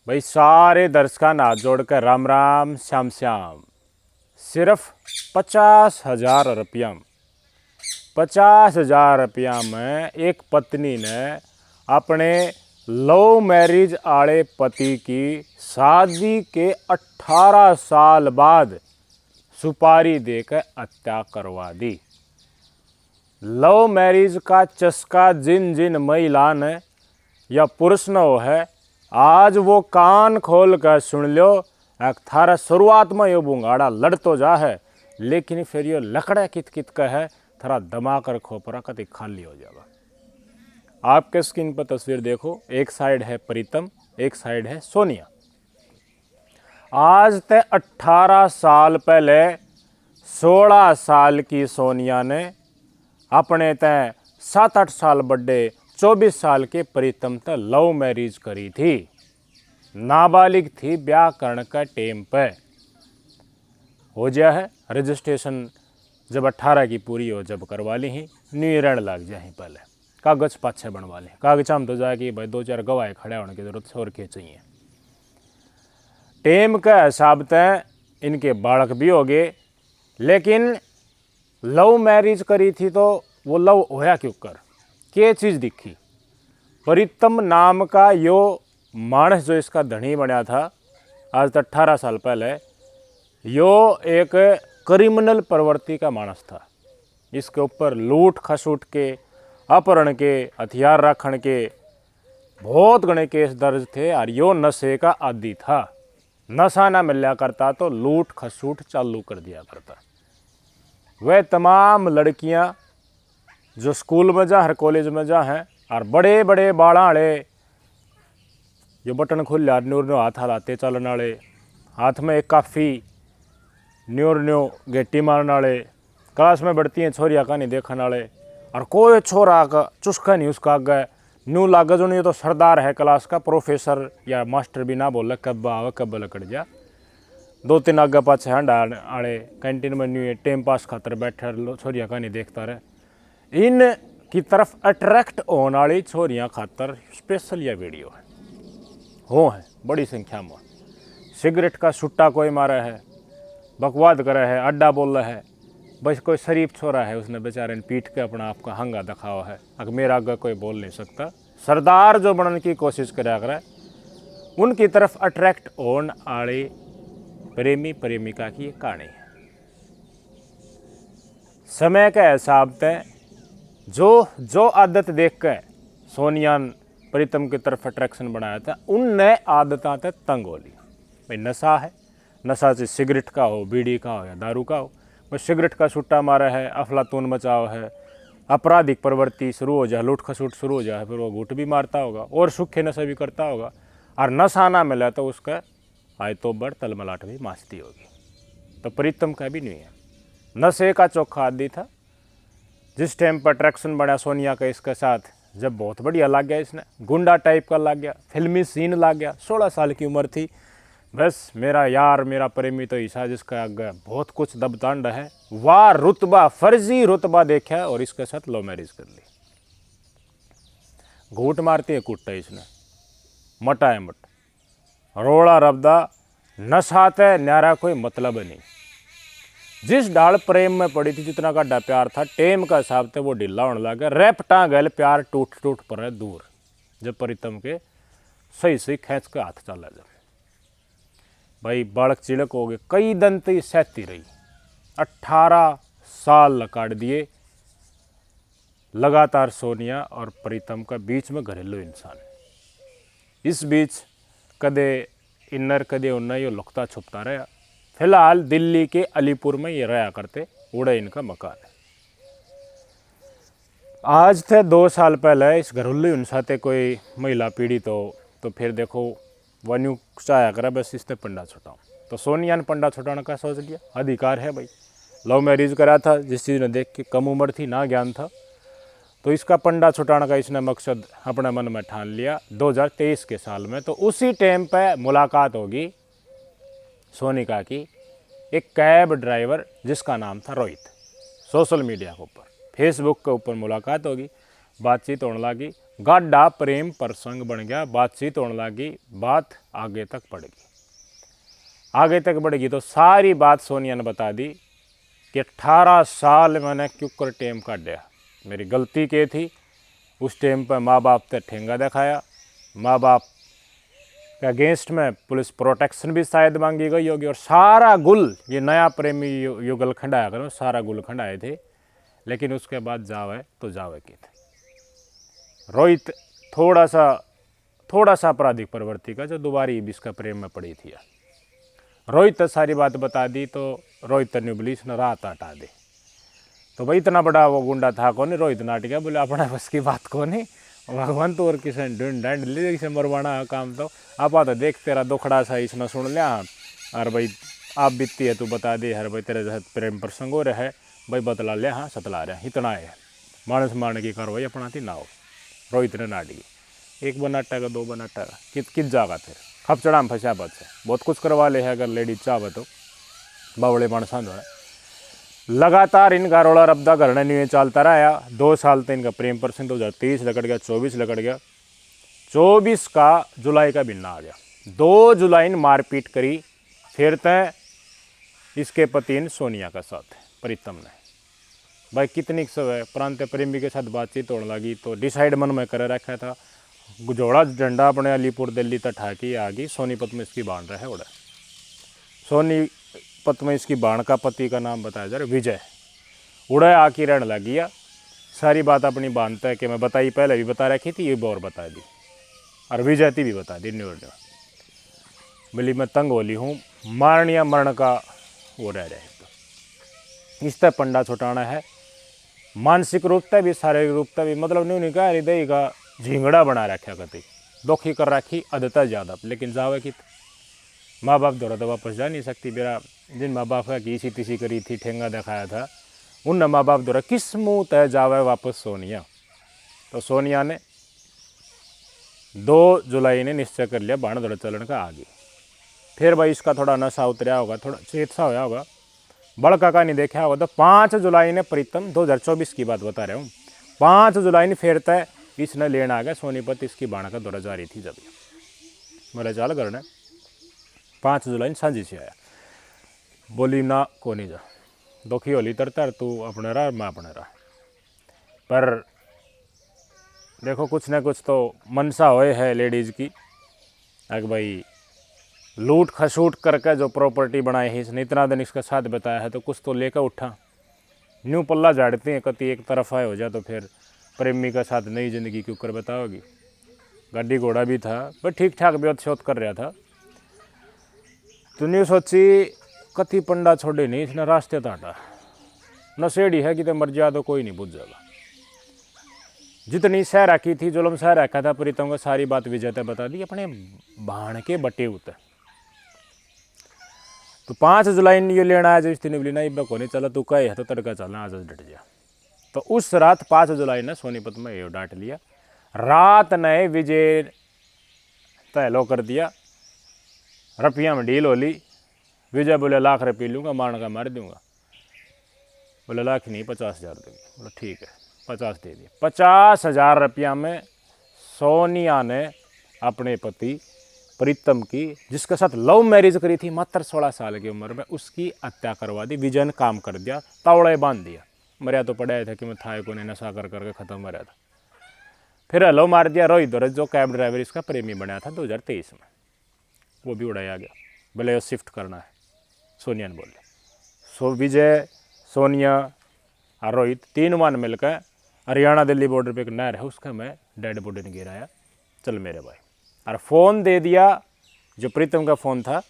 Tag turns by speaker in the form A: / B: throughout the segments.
A: भाई सारे दर्शकों हाथ जोड़कर राम राम श्याम श्याम। सिर्फ 50,000 रुपया, 50,000 रुपया में एक पत्नी ने अपने लव मैरिज आले पति की शादी के 18 साल बाद सुपारी देकर हत्या करवा दी। लव मैरिज का चस्का जिन जिन महिला ने या पुरुष न हो है, आज वो कान खोल कर सुन लो। एक थारा शुरुआत में यो बुंगाड़ा लड़ तो जा है, लेकिन फिर यो लकड़ा कित कित का है, थारा दिमाग और खोपरा कति खाली हो जाएगा। आपके स्क्रीन पर तस्वीर देखो, एक साइड है प्रीतम, एक साइड है सोनिया। आज ते 18 साल पहले 16 साल की सोनिया ने अपने तय 7-8 साल बड़े 24 साल के प्रीतम तक लव मैरिज करी थी। नाबालिग थी, ब्याह करने का टाइम पे हो गया है। रजिस्ट्रेशन जब 18 की पूरी हो जब करवा ली ही, न्यू ईयर लग जाए, पहले कागज पाछे बनवा ले। कागज हम तो जाए भाई 2-4 गवाह खड़े होने की जरूरत और क्या चाहिए। टेम के हिसाब तय इनके बालक भी हो गए, लेकिन लव मैरिज करी थी तो वो लव होया क्यों कर, क्या चीज़ दिखी। प्रीतम नाम का यो मानस जो इसका धनी बना था आज तक 18 साल पहले, यो एक क्रिमिनल प्रवृत्ति का मानस था। इसके ऊपर लूट खसूट के, अपहरण के, हथियार रखण के बहुत घने केस दर्ज थे। और यो नशे का आदी था, नशा ना मिला करता तो लूट खसूट चालू कर दिया करता। वह तमाम लड़कियां जो स्कूल में जा, हर कॉलेज में जा हैं, और बड़े बड़े बाड़ा वाले जो बटन खुल लिया न्यूर न्यू हाथ हलाते चलने वाले, हाथ में एक काफ़ी न्यूर न्यू गेटी मारने वाले, क्लास में बढ़ती हैं छोरिया का नहीं देखने वाले, और कोई छोरा का चुस्का नहीं उसका आगे न्यू लागे जो नहीं तो सरदार है क्लास का, प्रोफेसर या मास्टर भी ना बोले कब आवे कब लकड़ जा। 2-3 आगे पाछे हंडा आड़े कैंटीन में न्यू टाइम पास खातर बैठे छोरिया का नहीं देखता रहे। इन की तरफ अट्रैक्ट होने वाली छोरियाँ खातर स्पेशल यह वीडियो है। हो है बड़ी संख्या में। सिगरेट का सुट्टा कोई मारा है, बकवाद करे है, अड्डा बोल रहा है। बस कोई शरीफ छोरा है, उसने बेचारे ने पीट के अपना आपका हंगा दिखावा है, अगर मेरा आगे कोई बोल नहीं सकता। सरदार जो बनने की कोशिश करा करे, उनकी तरफ अट्रैक्ट होने वाली प्रेमी प्रेमिका की कहानी है। समय के हिसाब से जो आदत देख के सोनिया प्रीतम की तरफ अट्रैक्शन बनाया था, उनने आदतों से तंग हो ली। भाई नशा है, नशा से सिगरेट का हो, बीड़ी का हो या दारू का हो, बस सिगरेट का सुट्टा मारा है, अफलातून मचाओ है, आपराधिक प्रवृत्ति शुरू हो जाए, लूट खसूट शुरू हो जाए, फिर वो घूट भी मारता होगा और सूखे नशे भी करता होगा। और नशा ना मिला तो उसका आय तो बड़ तलमलाट भी माचती होगी। तो प्रीतम का भी नहीं है, नशे का चोखा आदि था। जिस टाइम पर अट्रैक्शन बना सोनिया का इसके साथ, जब बहुत बढ़िया लग गया, इसने गुंडा टाइप का लग गया, फिल्मी सीन लग गया। 16 साल की उम्र थी, बस मेरा यार मेरा प्रेमी तो ईसा जिसका आगे बहुत कुछ दबतांड है, वाह रुतबा फर्जी रुतबा देखा और इसके साथ लव मैरिज कर ली। घूट मारती है कुट्टा इसने, मटा है मट, रोड़ा रबदा, नशाते न्यारा कोई मतलब नहीं। जिस डाल प्रेम में पड़ी थी, जितना का डा प्यार था, टेम का हिसाब से वो ढीला होने लगा। रेपटा गल प्यार टूट टूट पर दूर, जब प्रीतम के सही सही खींच के हाथ चला जब भाई बालक चिड़क हो गए। कई दिन तो सहती रही, 18 साल काट दिए लगातार सोनिया और प्रीतम का बीच में घरेलू इंसान। इस बीच कदे इन्नर कदे उन्नर ये लुकता छुपता रहा। फिलहाल दिल्ली के अलीपुर में ये रहा करते, उड़े इनका मकान है। आज थे 2 साल पहले इस घरेलू हिंसा से कोई महिला पीड़ित हो तो फिर देखो वन्यू चाया करा बस इसने पंडा छुटाऊँ। तो सोनिया ने पंडा छुटाने का सोच लिया, अधिकार है भाई। लव मैरिज करा था, जिस चीज़ ने देख के कम उम्र थी, ना ज्ञान था, तो इसका पंडा छुटाने का इसने मकसद अपने मन में ठान लिया 2023 के साल में। तो उसी टाइम पे मुलाकात होगी सोनिका की एक कैब ड्राइवर जिसका नाम था रोहित। सोशल मीडिया के ऊपर, फेसबुक के ऊपर मुलाकात होगी, बातचीत होने लगी। गाढ़ा प्रेम प्रसंग बन गया, बातचीत होने लगी, बात आगे तक बढ़ गई। आगे तक बढ़ गई तो सारी बात सोनिया ने बता दी कि 18 साल मैंने क्यों कर टेम काटा, मेरी गलती क्या थी। उस टाइम पर माँ बाप ने ठेंगा दिखाया, माँ बाप के अगेंस्ट में पुलिस प्रोटेक्शन भी शायद मांगी गई होगी, और सारा गुल ये नया प्रेमी युगल खंडाया करो, सारा गुल खंडाए थे। लेकिन उसके बाद जावे तो जावे के थे। रोहित थोड़ा सा आपराधिक प्रवृत्ति का, जो दोबारा इसका प्रेम में पड़ी थी। रोहित सारी बात बता दी तो रोहित ने बोली इसने रात हटा दे। तो भाई इतना बड़ा वो गुंडा था कौन, रोहित नाट गया, बोले अपना बस की बात कौन है, भगवान तो और किसी ढूंढ ढांड ले किसे मरवाना काम। तो आप तो देख तेरा दुखड़ा सा इसने सुन लिया, और भाई आप बीतती है तू बता दे, हर भाई तेरे प्रेम प्रसंग हो रहा है भाई बतला लिया, हाँ सतला रहा इतना है, मानस मारने की कार्रवाई अपना थी ना हो। रोहित ने नाट गई, एक बना टगा, दो बना टगा, कित जागा फिर खपचड़ा में फंसा बच है, बहुत कुछ करवा ले है अगर लेडीज चाहे तो बावड़े मानसा द्वारा। लगातार इनका रोड़ा रब्दा घरने नहीं चलता रहा। 2 साल तक इनका प्रेम प्रसंग 2023 लगड़ गया, 24 लगड़ गया, 24 का जुलाई का बिन्ना आ गया। 2 जुलाई मारपीट करी, फिर तय इसके पति ने सोनिया का साथ प्रीतम ने भाई कितनी सब प्रांत प्रेमी के साथ बातचीत होने लगी। तो डिसाइड मन में कर रखा था, जोड़ा डंडा अपने अलीपुर दिल्ली तक ठाकी आ गई। सोनीपत में इसकी बाण रहा है उड़ा, सोनीपत में इसकी बाण का पति का नाम बताया जा रहा विजय। उड़ा आके रहने लग गया, सारी बात अपनी बांधता है कि मैं बताई पहले भी बता रखी थी, ये भी और बता दी, और विजय थी भी बता दी। न्यूर बोली मैं तंग होली हूँ, मारण या मरण का वो रह रहे तो इस तरह पंडा छुटाना है। मानसिक रूपता भी शारीरिक रूपता भी, मतलब नहीं कहा हृदय का झिंगड़ा बना रखा कति दुखी कर रखी अदता ज़्यादा। लेकिन जावे कि माँ बाप द्वारा तो वापस जा नहीं सकती। मेरा जिन माँ बाप का किसी तीसी करी थी, ठेंगा दिखाया था, उन माँ बाप द्वारा किस मुँह तय जावे वापस सोनिया। तो सोनिया ने 2 जुलाई ने निश्चय कर लिया बाण दौड़ चलन का आगे। फिर भाई इसका थोड़ा नशा उतरा होगा, थोड़ा चेत सा होया होगा, बड़का का नहीं देखा होगा। तो 5 जुलाई ने प्रीतम 2024 की बात बता रहा हूँ, 5 जुलाई ने फिर तय इसने लेना आ गया सोनीपत, इसकी बाण का दौरा जारी थी। जब मेरा चाल करना 5 जुलाई सांझी से आया, बोली ना को नहीं जा, दुखी होली तरतर तू अपने रहा मैं अपने रहा। पर देखो कुछ ना कुछ तो मनसा होए है लेडीज़ की, अगर भाई लूट खसूट करके जो प्रॉपर्टी बनाई है इसने, इतना दिन इसका साथ बताया है, तो कुछ तो लेकर उठा। न्यू पल्ला झाड़ते हैं कति एक तरफ आए हो जाए, तो फिर प्रेमी का साथ नई जिंदगी क्यों कर बताओगी। गाड़ी घोड़ा भी था, पर ठीक ठाक बहुत शोध कर रहा था। तो न्यू सोची कति पंडा छोड़े नहीं इसने रास्ते ताटा, नशेड़ी है कि तो मर जा तो कोई नहीं बुझ जाएगा। जितनी सह रखी थी जुलम सह रखा था प्रीतम को, सारी बात विजय बता दी अपने बाण के बटे उतर। तो 5 जुलाई ने ये लेना है, जो इस दिन बोली ना इब्बा को नहीं चला तू कहे है तो तड़का चलना आज डट जा। तो उस रात 5 जुलाई ने सोनीपत में ये डांट लिया। रात ने विजय तहलो कर दिया, रुपया में डील हो ली। विजय बोले लाख रुपये लूँगा, मारने का मार दूंगा। बोले लाख नहीं 50,000 देंगे। बोले ठीक है 50 दे दिए। 50,000 रुपया में सोनिया ने अपने पति प्रीतम की, जिसके साथ लव मैरिज करी थी मात्र 16 साल की उम्र में, उसकी हत्या करवा दी। विजय ने काम कर दिया, तावड़े बांध दिया। मरिया तो पड़ा था कि मैं थाए को ने नशा कर करके ख़त्म हो रहा था। फिर हेलो मार दिया रोहित दौरज, जो कैब ड्राइवर इसका प्रेमी बनाया था 2023 में, वो भी उड़ाया गया। बोले शिफ्ट करना है, सोनिया ने बोले। सो विजय, सोनिया और रोहित 3 मान मिलकर हरियाणा दिल्ली बॉर्डर पे एक नहर है, उसका मैं डेड बॉडी ने गिराया, चल मेरे भाई। और फ़ोन दे दिया, जो प्रीतम का फ़ोन था,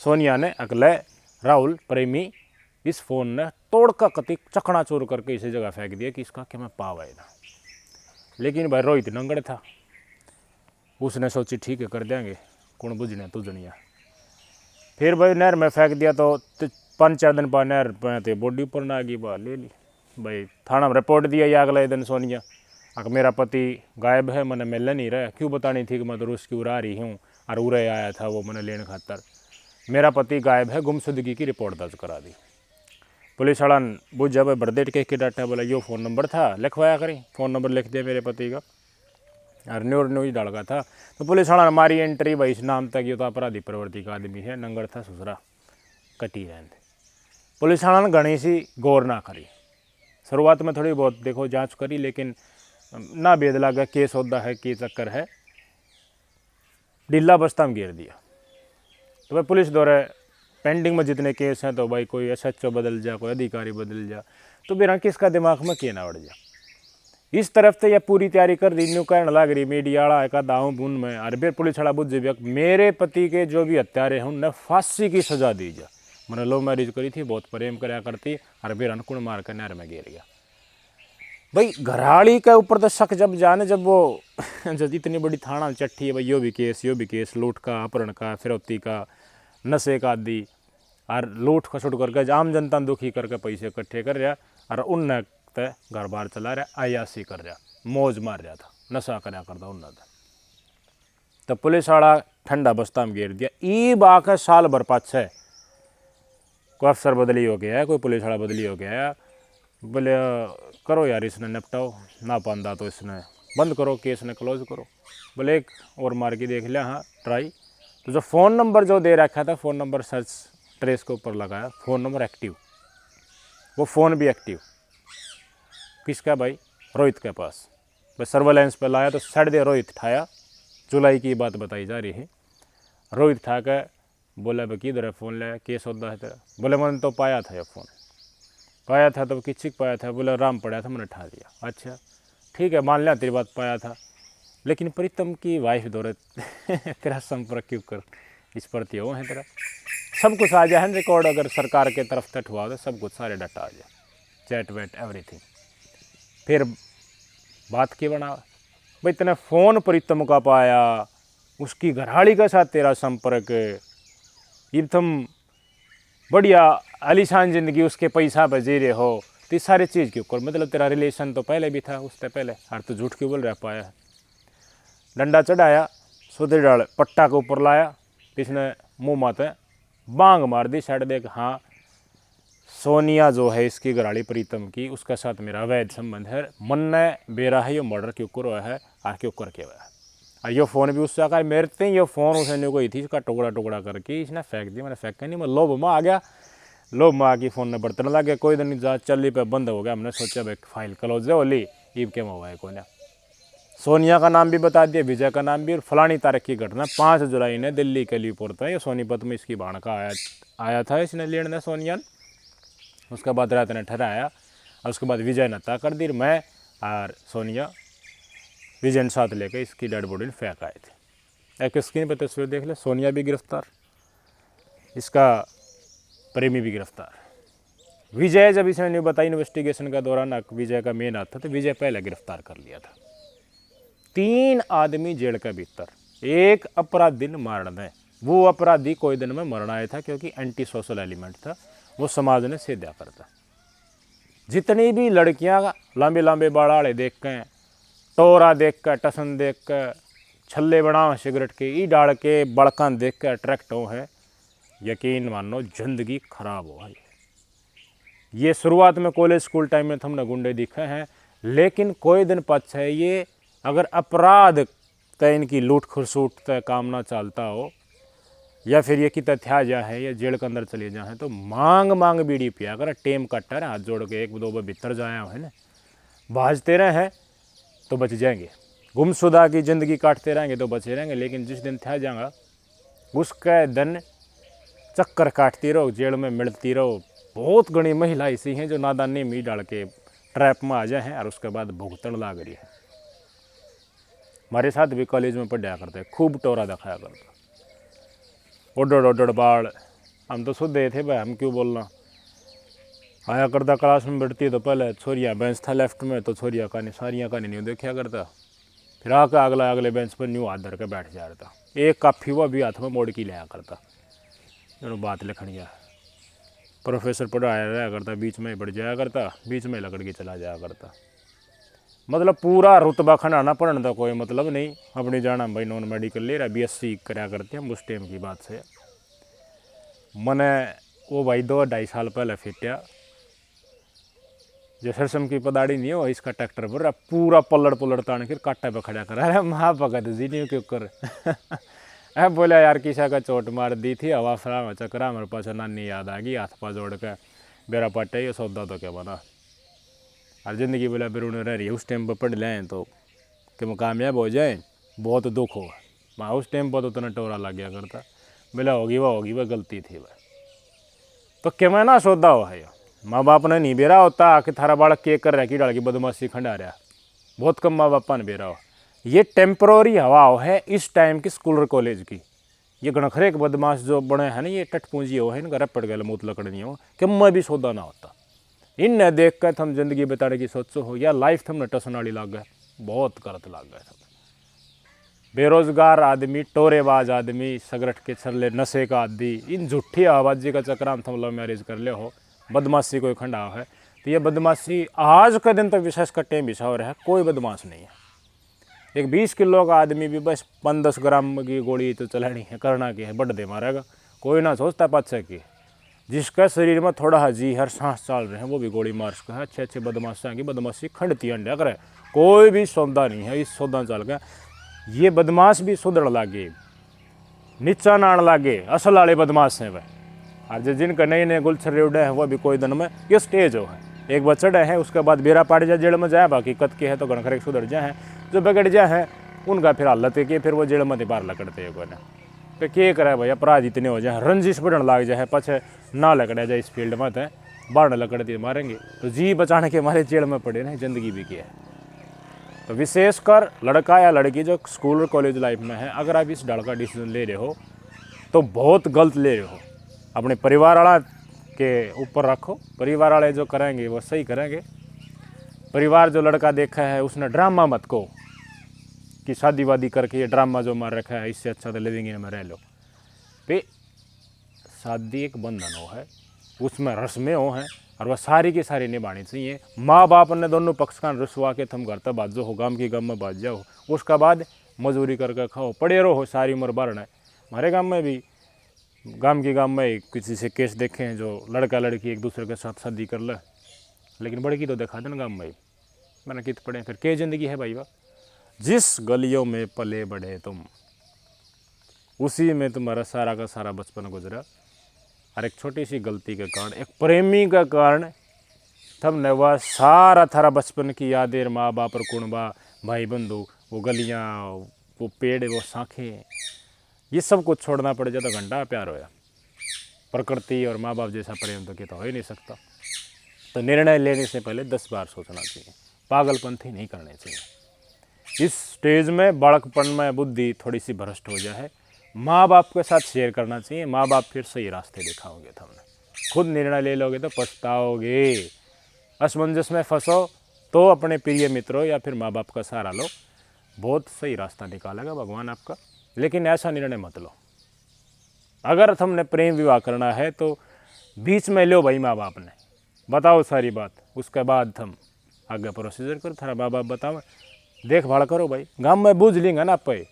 A: सोनिया ने अगले राहुल प्रेमी इस फ़ोन ने तोड़ का कति चकना चोर करके इसी जगह फेंक दिया कि इसका क्या मैं पावेगा। लेकिन भाई रोहित नंगड़ था, उसने सोची ठीक है कर देंगे, कौन बुझने तुझनिया। फिर भाई नहर में फेंक दिया। तो 5-4 दिन बाद नहर पे बॉडी ऊपर ना आ गई, बाहर ले ली भाई। थाना में रिपोर्ट दिया या अगले दिन सोनिया, अगर मेरा पति गायब है, मैंने मिलने नहीं रहा, क्यों बतानी थी कि मैं तो रूस की उड़ा रही हूँ और उड़े आया था वो मैंने लेने खातर, मेरा पति गायब है, गुमशुदगी की रिपोर्ट दर्ज करा दी। पुलिस वाला बुझ जब बरदेट के डाटा, बोला यो फ़ोन नंबर था, लिखवाया करें। फ़ोन नंबर लिख दिया मेरे पति का, और न्यू ही डाल का था। तो पुलिस वाला हमारी एंट्री भाई इस नाम तक ये तो अपराधी प्रवृत्ति का आदमी है, नंगर था ससुरा कटी रहन थे। पुलिस वाला ने घनी सी गौर ना करी। शुरुआत में थोड़ी बहुत देखो जांच करी, लेकिन ना बेद लगा केस होता है कि चक्कर है, ढीला बस्ता में घेर दिया। तो भाई पुलिस दौरे पेंडिंग में जितने केस हैं तो भाई कोई एसएचओ बदल जा, कोई अधिकारी बदल जा, तो बिना किसका दिमाग में के ना उड़ जा। इस तरफ से यह पूरी तैयारी कर दी, न्यू कहने लग रही मीडिया वाला एक दाऊ बुन में अरबे पुलिस वाला बुझ जब मेरे पति के जो भी हत्यारे हैं उन्हें फांसी की सजा दी जा। मैंने लव मैरिज करी थी, बहुत प्रेम कराया करती, अरबे रनकुण मार कर नहर में गिर गया। भाई घराड़ी के ऊपर तो शक जब जाने, जब वो जब इतनी बड़ी थाना चट्टी है भाई, यो भी केस लूट का, अपहरण का, फिरौती का, नशे का आदि, और लूट खसुट करके आम जनता दुखी करके पैसे इकट्ठे कर रहा, और उनने घर बार चला रहा, अयासी कर रहा, मौज मार रहा था, नशा कराया करता उन्हें। तो पुलिस वाला ठंडा बस्ता में घेर दिया। ई बाक साल भर पाछे कोई अफसर बदली हो गया है, कोई पुलिस वाला बदली हो गया है, बोले करो यार इसने निपटाओ, ना पांदा तो इसने बंद करो, केस ने क्लोज करो। बोले एक और मार के देख लिया, हाँ ट्राई। तो जो फ़ोन नंबर जो दे रखा था, फ़ोन नंबर सर्च ट्रेस के ऊपर लगाया, फ़ोन नंबर एक्टिव, वो फ़ोन भी एक्टिव। किसका भाई? रोहित के पास। बस सर्वेलेंस पे लाया तो सड़ दे रोहित ठाया, जुलाई की बात बताई जा रही है। रोहित ठा के बोला भाई किधर है फ़ोन, ले केस होता है तेरा। बोले मैंने तो पाया था ये फ़ोन, पाया था तो किसी पाया था, बोले राम पड़ा था, मैंने ठा दिया। अच्छा ठीक है मान लिया तेरी बात, पाया था, लेकिन प्रीतम की वाइफ दौरे तेरा संपर्क क्यों कर, इस प्रति हो है तेरा, सब कुछ आ जाए रिकॉर्ड, अगर सरकार के तरफ तक हुआ तो सब कुछ सारे डाटा आ जाए, चैट वैट एवरीथिंग। फिर बात की बना भाई, तेने फ़ोन प्रीतम का पाया, उसकी घरवाली के साथ तेरा संपर्क, ये तुम बढ़िया आलीशान ज़िंदगी उसके पैसा पर जी रहे हो, तो इस सारी चीज़ के ऊपर मतलब तेरा रिलेशन तो पहले भी था उससे पहले, और तो झूठ क्यों बोल रहा पाया है। डंडा चढ़ाया, सुधे डाल पट्टा के ऊपर लाया, इसने मुँह माते बांग मार दी साइड देख, हाँ सोनिया जो है इसकी घराड़ी प्रीतम की, उसके साथ मेरा अवैध संबंध है, मन ने बेरा है, ये मर्डर क्यों कर हुआ है और क्यों करके हुआ है। और ये फ़ोन भी उससे आकर मेरे थे, ये फ़ोन उसने कोई थी, इसका टुकड़ा टुकड़ा करके इसने फेंक दिया। मैंने फेंका नहीं, मैं लोभ में आ गया, लोभ में आके फ़ोन ने बर्तन लग गया। कोई दिन जाँच चली पे बंद हो गया, हमने सोचा भाई फाइल क्लोज है ओली, ईब के हुआ है कोई ने। सोनिया का नाम भी बता दिया, विजय का नाम भी, और फलानी तारीख की घटना 5 जुलाई ने दिल्ली के लिए पुरता है, ये सोनीपत में इसकी बाण का आया था इसने लेने सोनिया। उसके बाद रात ने ठहराया, और उसके बाद विजय ने तय कर दी, मैं और सोनिया विजय ने साथ लेकर इसकी डेड बॉडी में फेंक आए थे। एक स्क्रीन पर तस्वीर देख ले, सोनिया भी गिरफ्तार, इसका प्रेमी भी गिरफ्तार। विजय जब इसने नहीं बताई इन्वेस्टिगेशन का दौरान विजय का मेन हाथ था, तो विजय पहले गिरफ्तार कर लिया था। 3 आदमी जेल के भीतर, एक अपराधी ने मारना है, वो अपराधी कोई दिन में मरना आया था क्योंकि एंटी सोशल एलिमेंट था, वो समाज ने सेधा करता। जितनी भी लड़कियां लंबे लंबे बाल वाले देख के, टोरा देख के, टसन देख के, छल्ले बना सिगरेट के ई डाल के, बड़कन देख के अट्रैक्ट हो है, यकीन मानो जिंदगी खराब हो है। ये शुरुआत में कॉलेज स्कूल टाइम में हमने गुंडे दिखे हैं, लेकिन कोई दिन पछे ये अगर अपराध तय इनकी लूट खरसूट तय काम ना चलता हो, या फिर ये कि तथ्या जा है या जेल के अंदर चले जाए, तो मांग मांग बीड़ी पिया कर, टेम कट्टर हाथ जोड़ के 1-2 बार भीतर जाया है ना, भाजते रहे हैं तो बच जाएंगे, गुमशुदा की ज़िंदगी काटते रहेंगे तो बचे रहेंगे, लेकिन जिस दिन था जाएगा उसका दिन चक्कर काटती रहो, जेल में मिलती रहो। बहुत घनी महिला ऐसी हैं जो नादानी में डाल के ट्रैप में आ जाए हैं और उसके बाद भुगतन लाग रही है। हमारे साथ भी कॉलेज में पढ़ाया करते, खूब टोरा दिखाया करता, ओडड़ बाल, हम तो शुद्ध थे भाई, हम क्यों बोलना। आया करता क्लास में बैठती तो पहले छोरिया बेंच था लेफ्ट में, तो छोरिया कहानी सारियाँ कहानी न्यू देखा करता, फिर आकर अगले बेंच पर न्यू हाथ धर के बैठ जाया करता, एक काफ़ी हुआ भी हाथ में मोड़ की लिया करता, जो बात लिखनी है। प्रोफेसर पढ़ाया रहा करता, बीच में बढ़ जाया करता, बीच में लकड़ के चला जाया करता। मतलब पूरा रुतबा खंडाना पढ़ने का कोई मतलब नहीं, अपनी जाना भाई नॉन मेडिकल ले रहा, BSc कराया करते हैं, उस टाइम की बात से। मैंने वो भाई 2-2.5 साल पहले फिटिया, जो सरसम की पदाड़ी नहीं हो इसका ट्रैक्टर पर पूरा पलड़ तान कर काटा पे खड़ा करा। अरे माँ भगत जी नहीं क्यों कर अब बोला यार किसा का चोट मार दी थी हवा फरा चक्रा मेरे पास नानी याद आ गई हाथ पा जोड़ के बेरा पट्टे ये सौदा तो क्या बना। और ज़िंदगी बोला फिर उन्हें रह रही है उस टाइम पर पढ़ लें तो कि वो कामयाब हो जाए बहुत दुख होगा। मैं उस टाइम पर तो उतना टोरा लग गया करता बोला होगी वह गलती थी वह तो क्या मैं ना सौदा हुआ है। माँ बाप ने नहीं बेरा होता कि थारा बालक के कर रहा कि डाल की बदमाशी खंडा रहा बहुत कम माँ बापा ने बेरा हो। ये टेम्पररी हवा है इस टाइम की स्कूल और कॉलेज की। ये गणखरे के बदमाश जो बने हैं ना ये टट पूंजी हो है इनका रपट गए मूत लकड़नी हो कि मैं भी सौदा ना होता। इन देख कर थम जिंदगी बिताने की सोचो हो या लाइफ थम टसन वाली लाग गए बहुत गलत लाग गए। बेरोजगार आदमी टोरेबाज आदमी सगरट के छरले नशे का आदि इन झूठी आवाजी का चक्रांत थम लव मैरिज कर ले हो बदमाशी कोई खंडा है तो ये बदमाशी आज का दिन तक विशेष का टेम बिछा रहा है कोई बदमाश नहीं है। एक 20 किलो का आदमी भी बस 5-10 ग्राम की गोली तो चलानी है करना की है बड़ दे मारेगा कोई ना सोचता पाछे की। जिसका शरीर में थोड़ा हजी हर सांस चल रहे हैं वो भी गोली मार सका है। अच्छे बदमाशा की बदमाशी खंडती अंडा करे कोई भी सौदा नहीं है इस सौदा चल गया। ये बदमाश भी सुधर लागे नीचा नाण लागे असल वाले बदमाश हैं वह। और जो जिनका नए नए गुलछर्रे उड़े हैं वो भी कोई दिन में ये स्टेज हो है एक बार चढ़े हैं उसके बाद बेरा पाड़ जाए जेल में जाए बाकी कत के है तो गणखरे सुधर जाए हैं जो बिगड़ जाए हैं उनका फिर हालत है कि फिर वो जेल में बाहर लकड़ते हैं कोई ना तो क्या करे भाई अपराध इतने हो जाए रंजिश बढ़ने लग जाए पछे ना लकड़ा जाए इस फील्ड में तो बाहर लकड़ते मारेंगे तो जी बचाने के हमारे जेल में पड़े ना जिंदगी भी क्या है। तो विशेषकर लड़का या लड़की जो स्कूल और कॉलेज लाइफ में है अगर आप इस डर का डिसीजन ले रहे हो तो बहुत गलत ले रहे हो। अपने परिवार वाला के ऊपर रखो परिवार वाले जो करेंगे वो सही करेंगे। परिवार जो लड़का देखा है उसने ड्रामा मत को कि शादी वादी करके ये ड्रामा जो मार रखा है इससे अच्छा तो लिविंग इन में रह लो। पे शादी एक बंधन हो है उसमें रस्में हो हैं और वह सारी की सारी निभानी चाहिए। माँ बाप ने दोनों पक्ष का रसवा के तुम घर तक बाजो हो गांव की गम में बाज जाओ उसका बाद मजदूरी करके खाओ पड़े रहो सारी उम्र भरना है। हमारे गांव में भी गांव के गांव में किसी से केस देखे हैं जो लड़का लड़की एक दूसरे के साथ शादी कर ले लेकिन बड़की तो दिखा देना गांव में मैंने कित पड़े फिर क्या जिंदगी है भाई वाह। जिस गलियों में पले बढ़े तुम उसी में तुम्हारा सारा का सारा बचपन गुजरा। और एक छोटी सी गलती के कारण एक प्रेमी का कारण तुमने वह सारा थारा बचपन की यादें माँ बाप और कुणबा भाई बंधु वो गलियाँ वो पेड़ वो शाखें ये सब कुछ छोड़ना पड़ जाए तो घंटा प्यार होया। प्रकृति और माँ बाप जैसा प्रेम तो क्या हो ही नहीं सकता। तो निर्णय लेने से पहले 10 बार सोचना चाहिए पागलपंथी नहीं करने चाहिए। इस स्टेज में बालकपन में बुद्धि थोड़ी सी भ्रष्ट हो जाए माँ बाप के साथ शेयर करना चाहिए। माँ बाप फिर सही रास्ते दिखाओगे तुमने खुद निर्णय ले लोगे तो पछताओगे। असमंजस में फंसो तो अपने प्रिय मित्रों या फिर माँ बाप का सहारा लो बहुत सही रास्ता निकालेगा भगवान आपका। लेकिन ऐसा निर्णय मत लो। अगर तुमने प्रेम विवाह करना है तो बीच में लो भाई माँ बाप ने बताओ सारी बात उसके बाद तुम आगे प्रोसीजर करो थारा माँ बाप बताओ देखभाल करो भाई। गाँव में बूझ लेंगे ना पे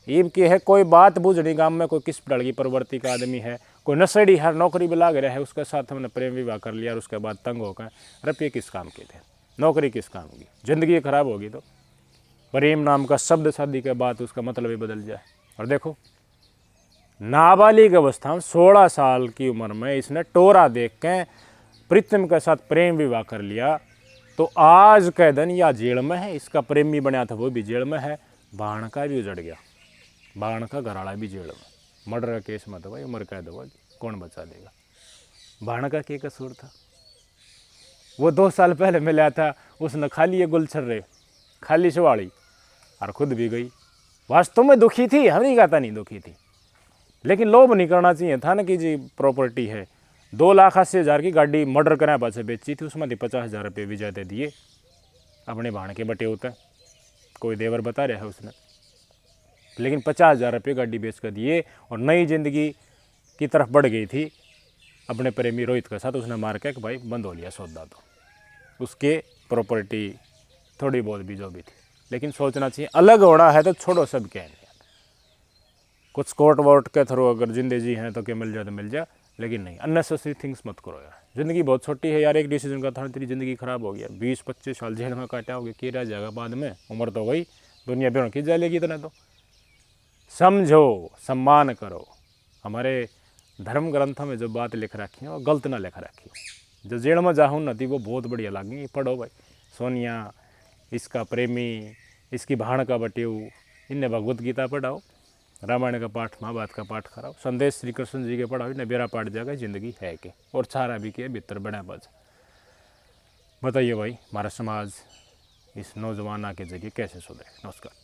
A: ईब की है कोई बात बूझनी गाँव में कोई किस प्रकार की प्रवृत्ति का आदमी है कोई नशेड़ी हर नौकरी भी लाग रहा है उसके साथ हमने प्रेम विवाह कर लिया और उसके बाद तंग होकर रुपये किस काम के थे नौकरी किस काम की ज़िंदगी खराब होगी। तो प्रेम नाम का शब्द शादी के बाद उसका मतलब ही बदल जाए। और देखो नाबालिग अवस्था में 16 साल की उम्र में इसने टोरा देख के प्रीतम के साथ प्रेम विवाह कर लिया तो आज के दिन या जेल में है इसका प्रेमी बनाया था वो भी जेल में है बाण का भी उजड़ गया बाण का घराड़ा भी जेल में मर्डर का केस में तो भाई उम्र कैद होगा कौन बचा देगा। बाण का क्या कसूर था वो 2 साल पहले मिला था उसने खाली ये गुलछर्रे खाली सवाड़ी और खुद भी गई। वास्तव में दुखी थी हम नहीं कहता नहीं दुखी थी लेकिन लोभ नहीं करना चाहिए था ना कि जी प्रॉपर्टी है 2,80,000 की गाड़ी मर्डर कराया पास बेची थी उसमें 50,000 रुपये भी ज़्यादा दिए अपने भाण के बटे होता है कोई देवर बता रहा है उसने लेकिन 50,000 रुपये गाड़ी बेच कर दिए और नई जिंदगी की तरफ बढ़ गई थी अपने प्रेमी रोहित के साथ उसने मार के भाई बंद हो लिया सौदा तो उसके प्रॉपर्टी थोड़ी बहुत भी जो भी थी। लेकिन सोचना चाहिए अलग होना है तो छोड़ो सब क्या नहीं कुछ कोर्ट वोट के थ्रू अगर जिंदगी हैं तो क्या मिल जाए तो मिल जाए लेकिन नहीं, अननेसेसरी थिंग्स मत करो यार। ज़िंदगी बहुत छोटी है यार, एक डिसीजन का था तेरी ज़िंदगी ख़राब हो गया, 20-25 साल जेल में काटा होगे, क्या रह जाएगा बाद में, उम्र तो गई, दुनिया भर की जाएगी इतना तो। समझो, सम्मान करो। हमारे धर्म ग्रंथों में जो बात लिख रखी है वो गलत ना लिख रखी है। जो जेल में जाहूँ नदी वो बहुत बढ़िया लगी, पढ़ो भाई। सोनिया, इसका प्रेमी, इसकी भाण का बटेऊ, इनने भगवत गीता पढ़ाओ, रामायण का पाठ, महाभारत का पाठ कराओ, संदेश श्री कृष्ण जी के पढ़ाओ, इन्हें बेरा पाठ जाएगा जिंदगी है के, और छारा भी के भीतर बना बज। बताइए भाई, हमारा समाज इस नौजवाना के जरिए कैसे सुधरे। नमस्कार।